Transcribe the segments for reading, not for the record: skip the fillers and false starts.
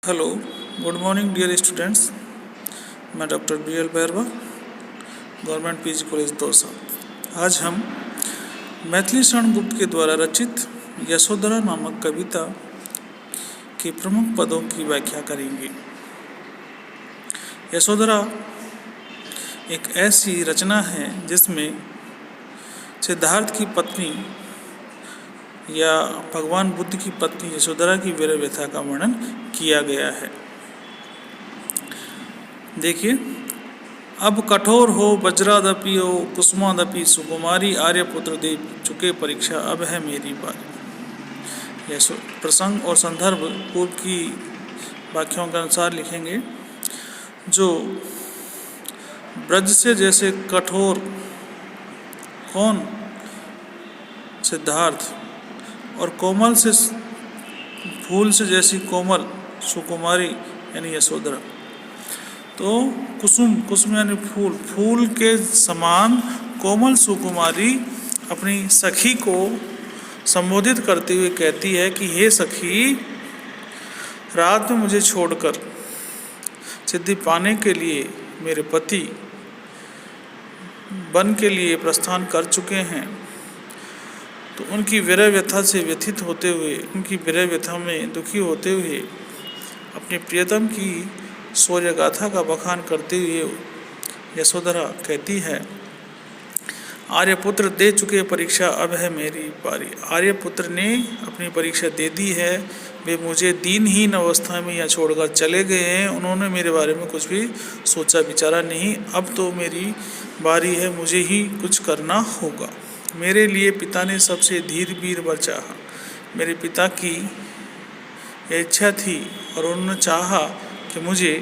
Hello, good morning dear students. मैं doctor BL Bhairwa, government PG college Dausa. आज हम मैथिली शरण गुप्त के द्वारा रचित यशोधरा नामक कविता के प्रमुख पदों की व्याख्या करेंगे। यशोधरा एक ऐसी रचना है जिसमें सिद्धार्थ की पत्नी या भगवान बुद्ध की पत्नी यशोधरा की वीर व्यथा का वर्णन किया गया है। देखिए, अब कठोर हो वज्रादपि हो कुसुमादपि सुकुमारी, आर्यपुत्र दे चुके परीक्षा, अब है मेरी बारी। यह प्रसंग और संदर्भ पूर्व की व्याख्याओं के अनुसार लिखेंगे। जो ब्रज से जैसे कठोर, कौन? सिद्धार्थ। और कोमल से, फूल से जैसी कोमल, सुकुमारी यानी यशोधरा। तो कुसुम यानी फूल, फूल के समान कोमल सुकुमारी अपनी सखी को संबोधित करते हुए कहती है कि हे सखी, रात में मुझे छोड़कर सिद्धि पाने के लिए मेरे पति वन के लिए प्रस्थान कर चुके हैं। तो उनकी विरह व्यथा से व्यथित होते हुए, उनकी विरह व्यथा में दुखी होते हुए अपने प्रियतम की शौर्य गाथा का बखान करते हुए यशोधरा कहती है, आर्यपुत्र दे चुके परीक्षा, अब है मेरी बारी। आर्यपुत्र ने अपनी परीक्षा दे दी है। वे मुझे दीनहीन अवस्था में यहाँ छोड़कर चले गए हैं। उन्होंने मेरे बारे में कुछ भी सोचा विचारा नहीं। अब तो मेरी बारी है, मुझे ही कुछ करना होगा। मेरे लिए पिता ने सबसे धीर वीर वर चाहा। मेरे पिता की इच्छा थी और उन्होंने चाहा कि मुझे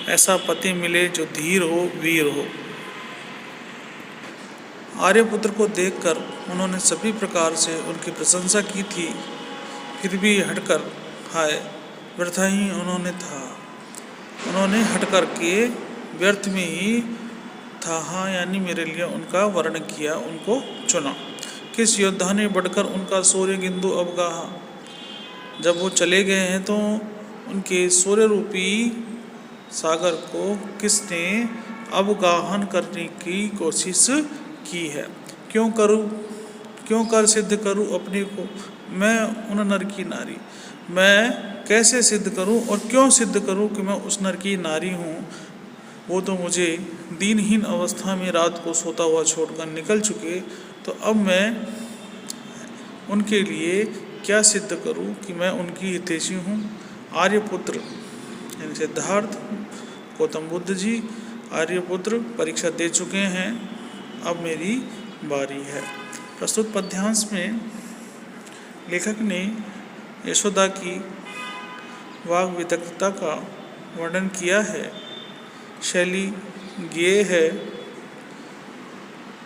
ऐसा पति मिले जो धीर हो, वीर हो। आर्यपुत्र को देखकर उन्होंने सभी प्रकार से उनकी प्रशंसा की थी, फिर भी हटकर, हाय व्यर्थ ही उन्होंने हटकर के व्यर्थ में ही था, हाँ यानी मेरे लिए उनका वर्ण किया, उनको चुना। किस योद्धा ने बढ़कर उनका शौर्य गिंदु अवगाहा। जब वो चले गए हैं तो उनके शौर्य रूपी सागर को किसने अवगाहन करने की कोशिश की है। क्यों कर सिद्ध करूं अपने को मैं उन नर की नारी। मैं कैसे सिद्ध करूं और क्यों सिद्ध करूं कि मैं उस नर की नारी हूं। वो तो मुझे दीनहीन अवस्था में रात को सोता हुआ छोड़कर निकल चुके। तो अब मैं उनके लिए क्या सिद्ध करूं कि मैं उनकी हितैषी हूँ। आर्यपुत्र यानी सिद्धार्थ, गौतम बुद्ध जी आर्यपुत्र परीक्षा दे चुके हैं, अब मेरी बारी है। प्रस्तुत पद्यांश में लेखक ने यशोदा की वाग विदग्धता का वर्णन किया है। शैली गेय है,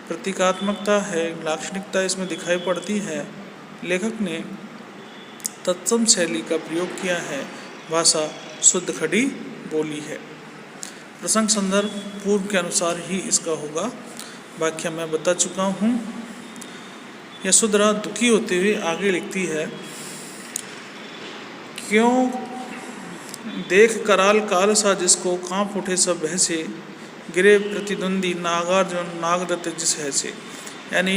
प्रतीकात्मकता है, लाक्षणिकता इसमें दिखाई पड़ती है। लेखक ने तत्सम शैली का प्रयोग किया है। भाषा शुद्ध खड़ी बोली है। प्रसंग संदर्भ पूर्व के अनुसार ही इसका होगा। व्याख्या मैं बता चुका हूँ। यशोधरा दुखी होते हुए आगे लिखती है, क्यों देख कराल काल सा जिसको, कांप उठे सब भय से, गिरे प्रतिद्वंदी नागार्जुन नागदत्त जिस है से। यानी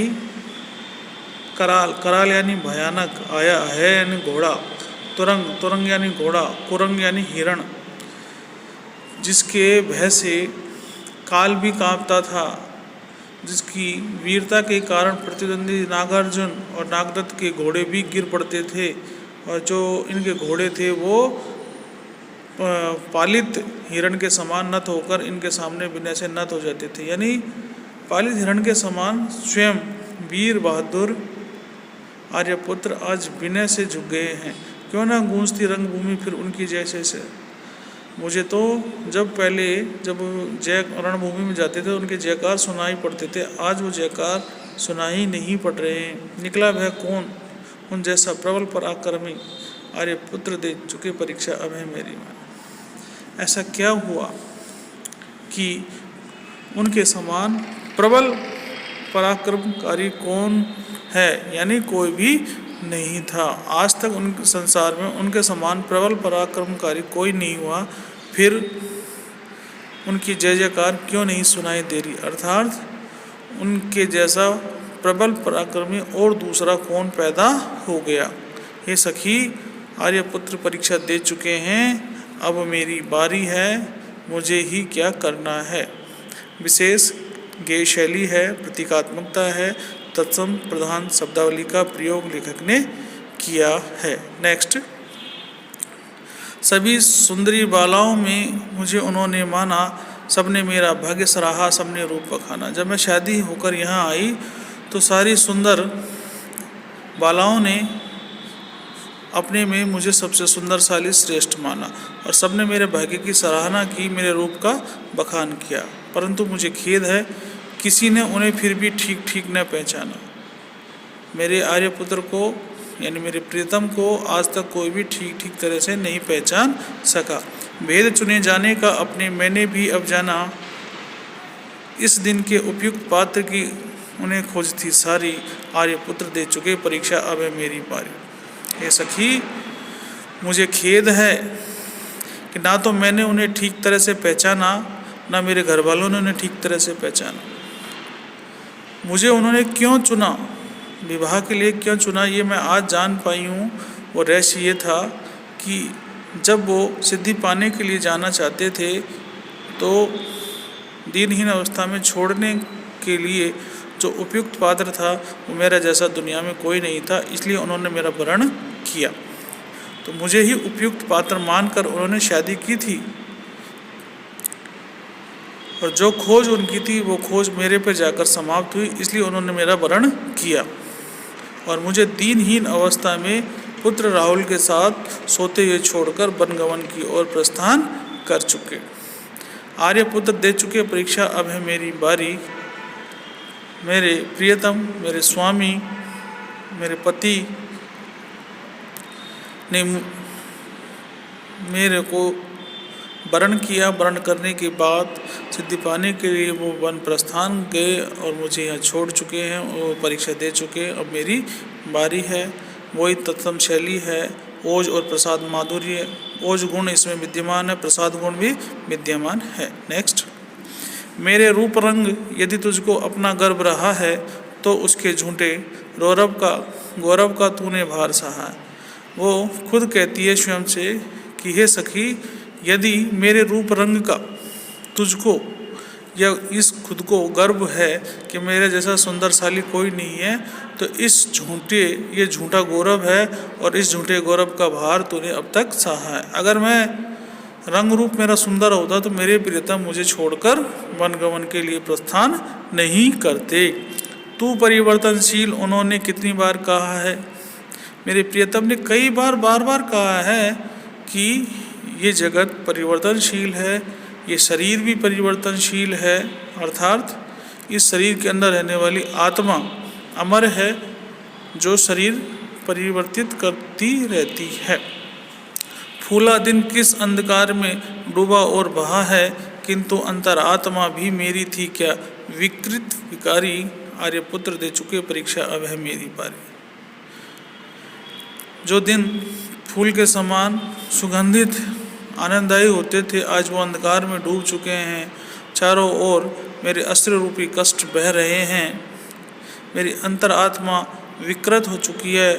कराल यानी भयानक, आया है यानी घोड़ा, तुरंग यानी घोड़ा, कुरंग यानी हिरण, जिसके भय से काल भी कांपता था, जिसकी वीरता के कारण प्रतिद्वंदी नागार्जुन और नागदत्त के घोड़े भी गिर पड़ते थे। और जो इनके घोड़े थे वो पालित हिरण के समान नत होकर इनके सामने विनय से नत हो जाते थे। यानी पालित हिरण के समान स्वयं वीर बहादुर आर्यपुत्र आज विनय से झुक गए हैं। क्यों ना गूंजती रंगभूमि फिर उनकी जैसे से। मुझे तो जब जय रणभूमि में जाते थे उनके जयकार सुनाई पड़ते थे, आज वो जयकार सुनाई नहीं पड़ रहे हैं। निकला वह कौन उन जैसा प्रबल पराक्रमी, आर्यपुत्र दे चुके परीक्षा, अब है मेरी बारी। ऐसा क्या हुआ कि उनके समान प्रबल पराक्रमकारी कौन है? यानी कोई भी नहीं था। आज तक उन संसार में उनके समान प्रबल पराक्रमकारी कोई नहीं हुआ, फिर उनकी जय जयकार क्यों नहीं सुनाई दे रही? अर्थात उनके जैसा प्रबल पराक्रमी और दूसरा कौन पैदा हो गया? हे सखी, आर्यपुत्र परीक्षा दे चुके हैं, अब मेरी बारी है, मुझे ही क्या करना है। विशेष गेय शैली है, प्रतीकात्मकता है, तत्सम प्रधान शब्दावली का प्रयोग लेखक ने किया है। नेक्स्ट, सभी सुंदरी बालाओं में मुझे उन्होंने माना, सबने मेरा भाग्य सराहा, सबने रूप बखाना। जब मैं शादी होकर यहाँ आई तो सारी सुंदर बालाओं ने अपने में मुझे सबसे सुंदरशाली श्रेष्ठ माना और सबने मेरे भाग्य की सराहना की, मेरे रूप का बखान किया। परंतु मुझे खेद है, किसी ने उन्हें फिर भी ठीक ठीक न पहचाना। मेरे आर्यपुत्र को यानी मेरे प्रियतम को आज तक कोई भी ठीक ठीक तरह से नहीं पहचान सका। भेद चुने जाने का अपने मैंने भी अब जाना, इस दिन के उपयुक्त पात्र की उन्हें खोज थी सारी, आर्यपुत्र दे चुके परीक्षा, अब है मेरी बारी। हे सखी, मुझे खेद है कि ना तो मैंने उन्हें ठीक तरह से पहचाना, ना मेरे घर वालों ने उन्हें ठीक तरह से पहचाना। मुझे उन्होंने क्यों चुना, विवाह के लिए क्यों चुना, ये मैं आज जान पाई हूँ। वो रहस्य ये था कि जब वो सिद्धि पाने के लिए जाना चाहते थे तो दीनहीन अवस्था में छोड़ने के लिए जो उपयुक्त पात्र था वो मेरा जैसा दुनिया में कोई नहीं था, इसलिए उन्होंने मेरा वरण किया। तो मुझे ही उपयुक्त पात्र मानकर उन्होंने शादी की थी और जो खोज उनकी थी वो खोज मेरे पर जाकर समाप्त हुई, इसलिए उन्होंने मेरा वरण किया और मुझे दीनहीन अवस्था में पुत्र राहुल के साथ सोते हुए छोड़कर वनगमन की ओर प्रस्थान कर चुके। आर्यपुत्र दे चुके परीक्षा, अब है मेरी बारी। मेरे प्रियतम, मेरे स्वामी, मेरे पति ने मेरे को वरण किया। वरण करने के बाद सिद्धि पाने के लिए वो वन प्रस्थान गए और मुझे यहाँ छोड़ चुके हैं, वो परीक्षा दे चुके। अब मेरी बारी है। वही तत्सम शैली है, ओज और प्रसाद माधुर्य। ओज गुण इसमें विद्यमान है, प्रसाद गुण भी विद्यमान है। नेक्स्ट, मेरे रूप रंग यदि तुझको अपना गर्व रहा है तो उसके झूठे गौरव का तूने भार सहा। वो खुद कहती है स्वयं से कि हे सखी, यदि मेरे रूप रंग का तुझको या इस खुद को गर्व है कि मेरे जैसा सुंदरशाली कोई नहीं है, तो ये झूठा गौरव है और इस झूठे गौरव का भार तूने अब तक सहा है। अगर मैं रंग रूप मेरा सुंदर होता तो मेरे प्रियतम मुझे छोड़कर वनगमन के लिए प्रस्थान नहीं करते। तू परिवर्तनशील, उन्होंने कितनी बार कहा है। मेरे प्रियतम ने कई बार बार कहा है कि ये जगत परिवर्तनशील है, ये शरीर भी परिवर्तनशील है, अर्थात इस शरीर के अंदर रहने वाली आत्मा अमर है जो शरीर परिवर्तित करती रहती है। फूला दिन किस अंधकार में डूबा और बहा है, किंतु अंतरात्मा भी मेरी थी क्या विकृत विकारी। आर्यपुत्र दे चुके परीक्षा, अब है मेरी बारी। जो दिन फूल के समान सुगंधित आनंददायी होते थे, आज वो अंधकार में डूब चुके हैं। चारों ओर मेरे अस्त्र रूपी कष्ट बह रहे हैं। मेरी अंतरात्मा विकृत हो चुकी है।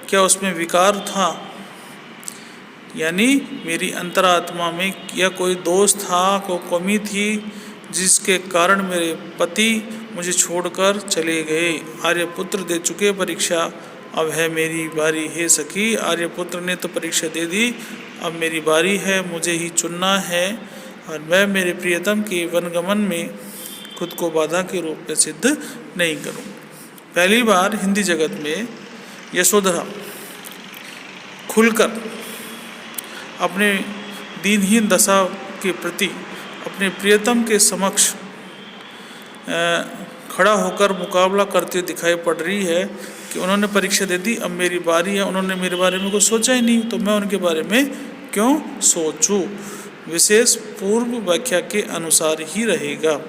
क्या उसमें विकार था? यानी मेरी अंतरात्मा में या कोई दोष था, कोई कमी थी जिसके कारण मेरे पति मुझे छोड़कर चले गए। आर्यपुत्र दे चुके परीक्षा, अब है मेरी बारी। हे सखी, आर्यपुत्र ने तो परीक्षा दे दी, अब मेरी बारी है, मुझे ही चुनना है और मैं मेरे प्रियतम के वनगमन में खुद को बाधा के रूप में सिद्ध नहीं करूं। पहली बार हिंदी जगत में यशोधरा खुलकर अपने दीनहीन दशा के प्रति अपने प्रियतम के समक्ष खड़ा होकर मुकाबला करते दिखाई पड़ रही है कि उन्होंने परीक्षा दे दी, अब मेरी बारी है। उन्होंने मेरे बारे में कुछ सोचा ही नहीं, तो मैं उनके बारे में क्यों सोचूं। विशेष पूर्व व्याख्या के अनुसार ही रहेगा।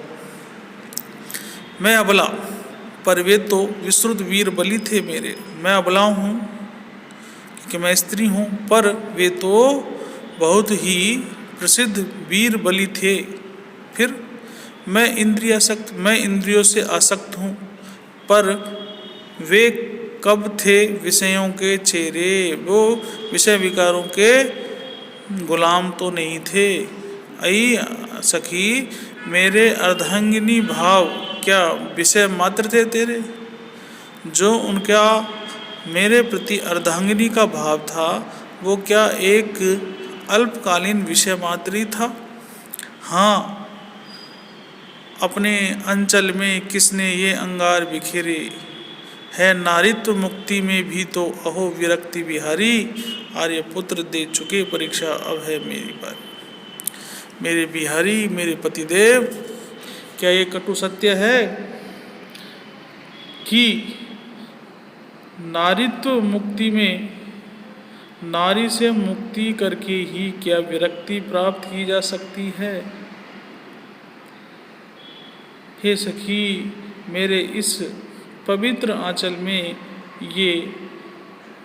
मैं अबला, पर वे तो विश्रुत वीर बलि थे मेरे। मैं अबला हूँ, कि मैं स्त्री हूँ, पर वे तो बहुत ही प्रसिद्ध वीर बलि थे। फिर मैं इंद्रियों से आसक्त हूँ, पर वे कब थे विषयों के चेहरे, वो विषय विकारों के गुलाम तो नहीं थे। अई सखी, मेरे अर्धांगिनी भाव क्या विषय मात्र थे तेरे? जो उनका मेरे प्रति अर्धांगिनी का भाव था, वो क्या एक अल्पकालीन विषय मात्र ही था? हाँ, अपने अंचल में किसने ये अंगार बिखेरे, है नारित्व मुक्ति में भी तो अहो विरक्ति बिहारी। आर्यपुत्र दे चुके परीक्षा, अब है मेरी बारी। मेरे बिहारी, मेरे पतिदेव, क्या ये कटु सत्य है कि नारित्व मुक्ति में नारी से मुक्ति करके ही क्या विरक्ति प्राप्त की जा सकती है? हे सखी, मेरे इस पवित्र आंचल में ये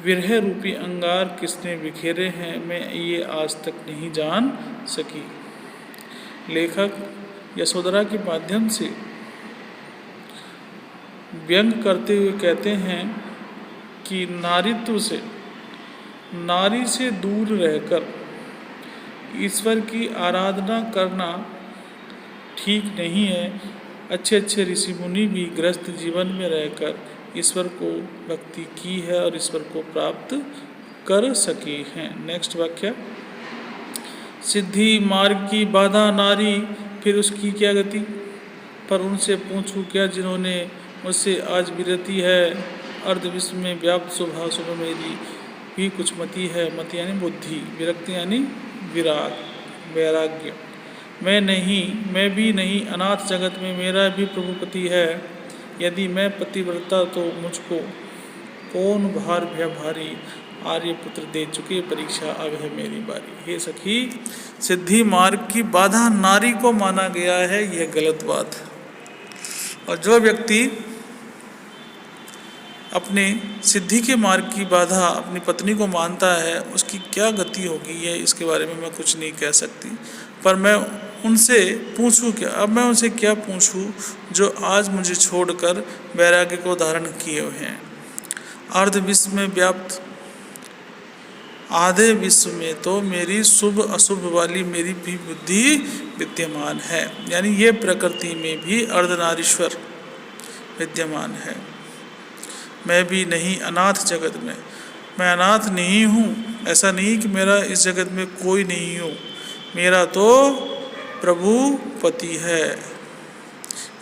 विरह रूपी अंगार किसने बिखेरे हैं, मैं ये आज तक नहीं जान सकी। लेखक यशोधरा के माध्यम से व्यंग करते हुए कहते हैं कि नारीत्व से, नारी से दूर रहकर ईश्वर की आराधना करना ठीक नहीं है। अच्छे अच्छे ऋषि मुनि भी गृहस्थ जीवन में रहकर ईश्वर को भक्ति की है और ईश्वर को प्राप्त कर सके हैं। नेक्स्ट वाक्य, सिद्धि मार्ग की बाधा नारी, फिर उसकी क्या गति? पर उनसे पूछूं क्या जिन्होंने मुझसे आज विरति है। अर्ध विश्व में व्याप्त शुभ शुभ मेरी भी कुछ मति है। मति यानी बुद्धि, विरक्ति यानी विराग, वैराग्य। मैं भी नहीं, अनाथ जगत में मेरा भी प्रभुपति है। यदि मैं पतिव्रता तो मुझको कौन भार भय भारी। आर्यपुत्र दे चुके परीक्षा, अब है मेरी बारी। हे सखी, सिद्धि मार्ग की बाधा नारी को माना गया है, यह गलत बात है। और जो व्यक्ति अपने सिद्धि के मार्ग की बाधा अपनी पत्नी को मानता है, उसकी क्या गति होगी ये इसके बारे में मैं कुछ नहीं कह सकती। पर मैं उनसे पूछूं क्या? अब मैं उनसे क्या पूछूं जो आज मुझे छोड़कर वैराग्य को धारण किए हुए हैं। अर्ध विश्व में व्याप्त, आधे विश्व में तो मेरी शुभ अशुभ वाली मेरी भी बुद्धि विद्यमान है। यानी ये प्रकृति में भी अर्धनारीश्वर विद्यमान है। मैं भी नहीं, अनाथ जगत में मैं अनाथ नहीं हूँ। ऐसा नहीं कि मेरा इस जगत में कोई नहीं हो, मेरा तो प्रभु पति है।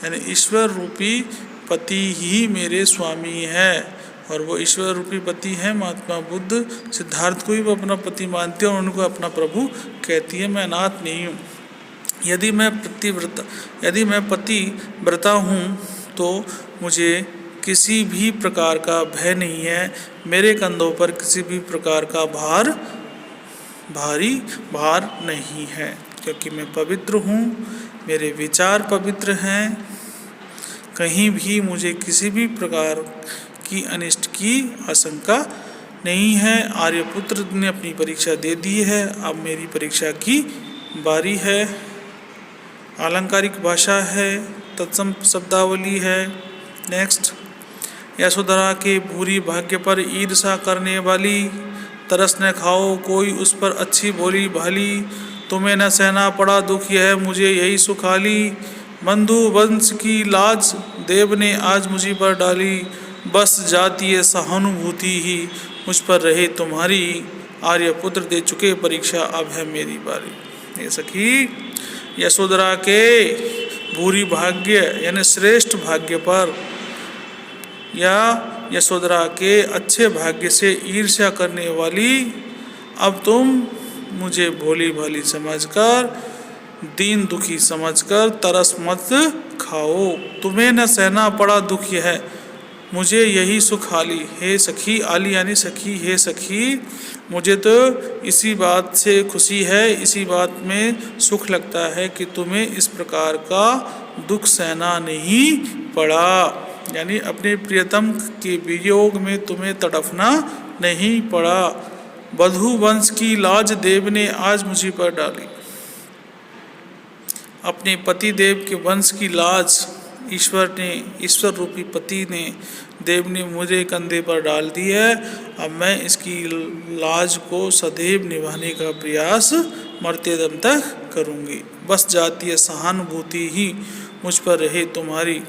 यानी ईश्वर रूपी पति ही मेरे स्वामी है, और वो ईश्वर रूपी पति है महात्मा बुद्ध। सिद्धार्थ को ही वो अपना पति मानते हैं और उनको अपना प्रभु कहती है। मैं अनाथ नहीं हूँ। यदि मैं पतिव्रता हूँ तो मुझे किसी भी प्रकार का भय नहीं है। मेरे कंधों पर किसी भी प्रकार का भारी भार नहीं है, क्योंकि मैं पवित्र हूँ, मेरे विचार पवित्र हैं। कहीं भी मुझे किसी भी प्रकार की अनिष्ट की आशंका नहीं है। आर्यपुत्र ने अपनी परीक्षा दे दी है, अब मेरी परीक्षा की बारी है। अलंकारिक भाषा है, तत्सम शब्दावली है। नेक्स्ट, यशोधरा के भूरी भाग्य पर ईर्षा करने वाली, तरस न खाओ कोई उस पर अच्छी भोली भाली। तुम्हें न सहना पड़ा दुख, यह मुझे यही सुखाली। बंधु वंश की लाज देव ने आज मुझी पर डाली। बस जातीय सहानुभूति ही मुझ पर रहे तुम्हारी। आर्यपुत्र दे चुके परीक्षा, अब है मेरी बारी। ये सखी, यशोधरा के भूरी भाग्य यानी श्रेष्ठ भाग्य पर या यशोधरा के अच्छे भाग्य से ईर्ष्या करने वाली, अब तुम मुझे भोली भाली समझकर, दीन दुखी समझकर तरस मत खाओ। तुम्हें न सहना पड़ा दुख, यह मुझे यही सुख आली। हे सखी, आली यानी सखी, हे सखी, मुझे तो इसी बात से खुशी है, इसी बात में सुख लगता है कि तुम्हें इस प्रकार का दुख सहना नहीं पड़ा। यानी अपने प्रियतम के वियोग में तुम्हें तड़फना नहीं पड़ा। बधू वंश की लाज देव ने आज मुझे पर डाली। अपने पति देव के वंश की लाज ईश्वर रूपी पति ने देव ने मुझे कंधे पर डाल दी है। अब मैं इसकी लाज को सदैव निभाने का प्रयास मरते दम तक करूंगी। बस जातीय सहानुभूति ही मुझ पर रहे तुम्हारी।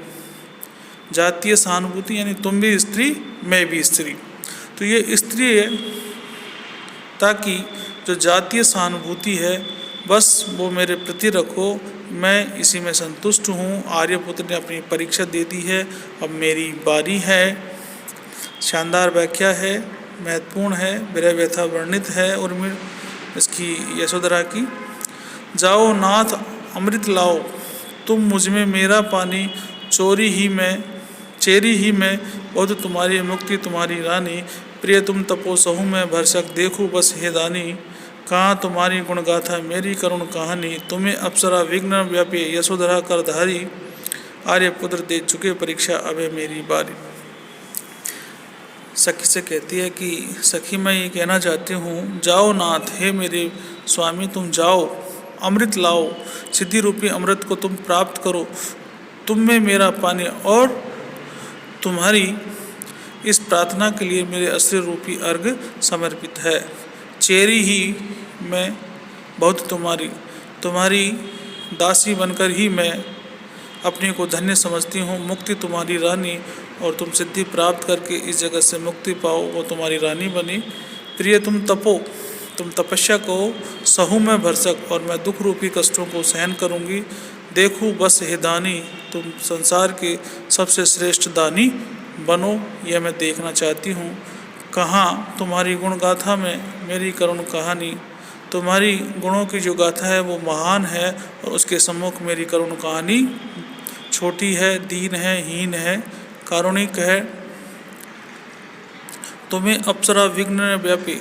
जातीय सहानुभूति यानी तुम भी स्त्री मैं भी स्त्री, तो ये स्त्री है ताकि जो जातीय सहानुभूति है बस वो मेरे प्रति रखो, मैं इसी में संतुष्ट हूँ। आर्यपुत्र ने अपनी परीक्षा दे दी है, अब मेरी बारी है। शानदार व्याख्या है, महत्वपूर्ण है, विरह व्यथा वर्णित है और इसकी यशोधरा की। जाओ नाथ अमृत लाओ, तुम मुझ में मेरा पानी, चेरी ही में बहुत तुम्हारी मुक्ति तुम्हारी रानी। प्रिय तुम तपो सहु में भरसक, देखूँ बस हे दानी, कहाँ तुम्हारी गुण गाथा मेरी करुण कहानी। तुम्हें अप्सरा विघ्न व्यापी, यशोधरा करधारी, आर्यपुत्र दे चुके परीक्षा, अब है मेरी बारी। सखी से कहती है कि सखी मैं ये कहना चाहती हूँ, जाओ नाथ हे मेरे स्वामी तुम जाओ, अमृत लाओ, सिद्धि रूपी अमृत को तुम प्राप्त करो। तुम में मेरा पानी और तुम्हारी इस प्रार्थना के लिए मेरे अस्त्र रूपी अर्घ समर्पित है। चेरी ही मैं बहुत तुम्हारी दासी बनकर ही मैं अपने को धन्य समझती हूँ। मुक्ति तुम्हारी रानी, और तुम सिद्धि प्राप्त करके इस जगत से मुक्ति पाओ, वो तुम्हारी रानी बनी। प्रिय तुम तपो, तुम तपस्या को सहु में भरसक, और मैं दुख रूपी कष्टों को सहन करूँगी। देखूँ बस हे दानी, तुम संसार के सबसे श्रेष्ठ दानी बनो, यह मैं देखना चाहती हूँ। कहाँ तुम्हारी गुण गाथा में मेरी करुण कहानी, तुम्हारी गुणों की जो गाथा है वो महान है, और उसके सम्मुख मेरी करुण कहानी छोटी है, दीन है, हीन है, कारुणिक है। तुम्हें अप्सरा विघ्न व्यापी,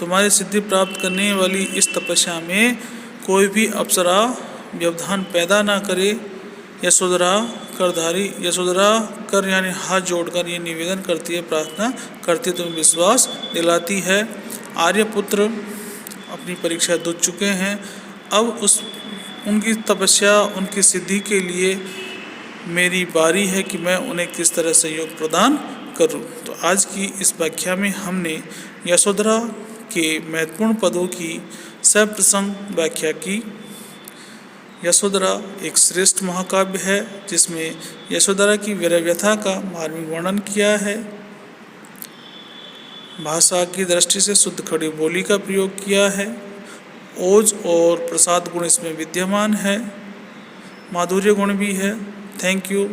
तुम्हारी सिद्धि प्राप्त करने वाली इस तपस्या में कोई भी अप्सरा व्यवधान पैदा ना करे। यशोधरा करधारी, यशोधरा कर यानी हाथ जोड़कर ये निवेदन करती है, प्रार्थना करती है, तुम्हें विश्वास दिलाती है। आर्यपुत्र अपनी परीक्षा दे चुके हैं, अब उनकी तपस्या उनकी सिद्धि के लिए मेरी बारी है कि मैं उन्हें किस तरह सहयोग प्रदान करूं। तो आज की इस व्याख्या में हमने यशोधरा के महत्वपूर्ण पदों की सप्रसंग व्याख्या की। यशोधरा एक श्रेष्ठ महाकाव्य है जिसमें यशोधरा की वीर व्यथा का मार्मिक वर्णन किया है। भाषा की दृष्टि से शुद्ध खड़ी बोली का प्रयोग किया है। ओज और प्रसाद गुण इसमें विद्यमान है, माधुर्य गुण भी है। Thank you.